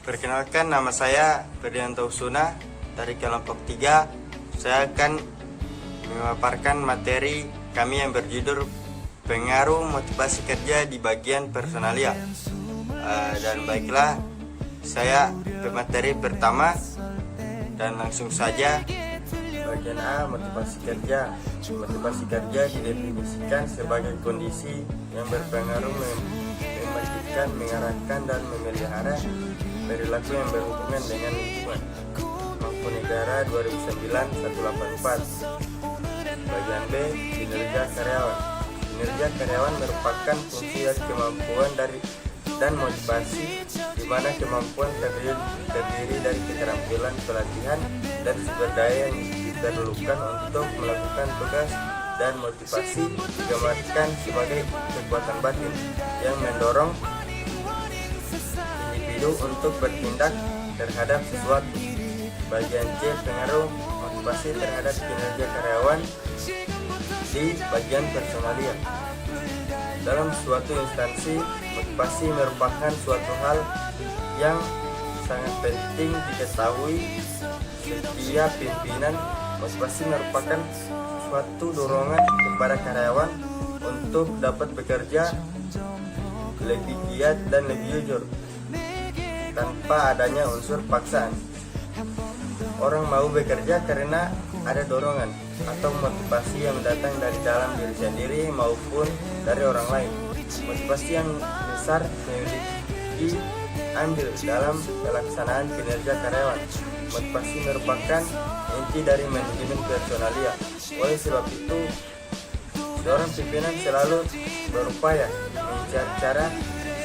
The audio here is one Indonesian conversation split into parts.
Perkenalkan, nama saya Ferdianto Usuna dari kelompok 3. Saya akan memaparkan materi kami yang berjudul pengaruh motivasi kerja di bagian personalia. Dan baiklah, saya pemateri pertama dan langsung saja. Bagian A, motivasi kerja. Motivasi kerja didefinisikan sebagai kondisi yang berpengaruh mematikan, mengarahkan, dan memelihara perilaku yang berhubungan dengan lingkungan. Mampu Negara 2009-184. Bagian B, kinerja karyawan. Kinerja karyawan merupakan fungsi dan kemampuan dan motivasi, di mana kemampuan terdiri dari keterampilan, pelatihan, dan sumber daya yang diperlukan untuk melakukan tugas, dan motivasi digambarkan sebagai kekuatan batin yang mendorong individu untuk bertindak terhadap sesuatu. Bagian C, pengaruh motivasi terhadap kinerja karyawan di bagian personalia. Dalam suatu instansi, motivasi merupakan suatu hal yang sangat penting diketahui setiap pimpinan. Motivasi merupakan suatu dorongan kepada karyawan untuk dapat bekerja lebih giat dan lebih jujur tanpa adanya unsur paksaan. Orang mau bekerja karena ada dorongan atau motivasi yang datang dari dalam diri sendiri maupun dari orang lain. Motivasi yang besar memiliki andil dalam pelaksanaan kinerja karyawan. Motivasi merupakan inti dari manajemen personalia. Oleh sebab itu, seorang pimpinan selalu berupaya mencari cara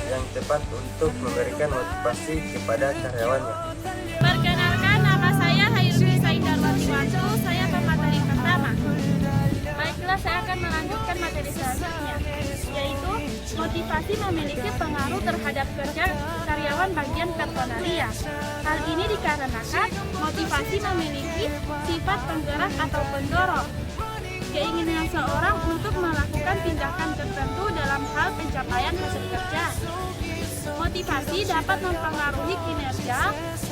yang tepat untuk memberikan motivasi kepada karyawannya. Perkenalkan, nama saya Hairul Saidarwati Wantu, saya pemateri pertama. Baiklah, saya akan melanjutkan materi selanjutnya, yaitu motivasi memiliki pengaruh terhadap kerja karyawan bagian personalia. Hal ini dikarenakan motivasi memiliki sifat penggerak atau pendorong, keinginan seorang untuk melakukan tindakan tertentu dalam hal pencapaian hasil kerja. Motivasi dapat mempengaruhi kinerja,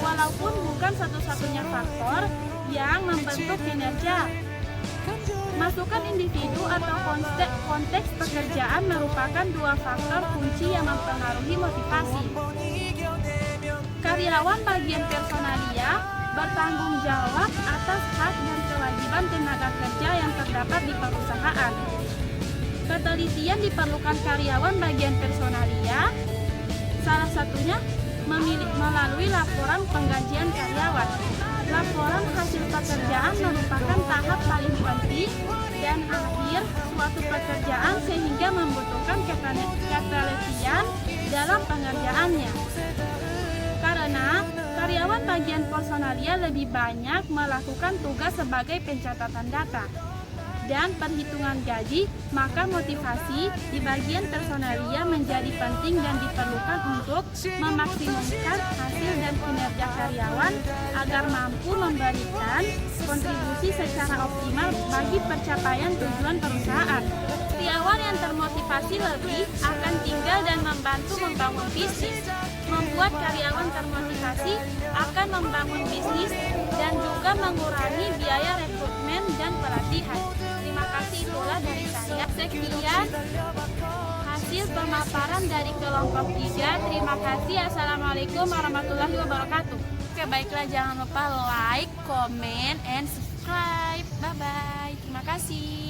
walaupun bukan satu-satunya faktor yang membentuk kinerja. Masukan individu atau konteks pekerjaan merupakan dua faktor kunci yang mempengaruhi motivasi. Karyawan bagian personalia bertanggung jawab atas hak dan kewajiban tenaga kerja yang terdapat di perusahaan. Ketelitian diperlukan karyawan bagian personalia, salah satunya melalui laporan penggajian karyawan. Laporan hasil pekerjaan merupakan tahap paling penting dan akhir suatu pekerjaan sehingga membutuhkan ketelitian dalam pengerjaannya. Karena karyawan bagian personalia lebih banyak melakukan tugas sebagai pencatatan data dan perhitungan gaji, maka motivasi di bagian personalia menjadi penting dan diperlukan untuk memaksimumkan hasil dan kinerja karyawan agar mampu memberikan kontribusi secara optimal bagi pencapaian tujuan perusahaan. Karyawan yang termotivasi lebih akan tinggal dan membantu membangun bisnis. Membuat karyawan termotivasi akan membangun bisnis dan juga mengurangi biaya rekrutmen dan pelatihan. Terima kasih, itulah dari saya. Sekian hasil pemaparan dari kelompok 3. Terima kasih. Assalamualaikum warahmatullahi wabarakatuh. Oke, baiklah, jangan lupa like, comment, and subscribe. Bye-bye. Terima kasih.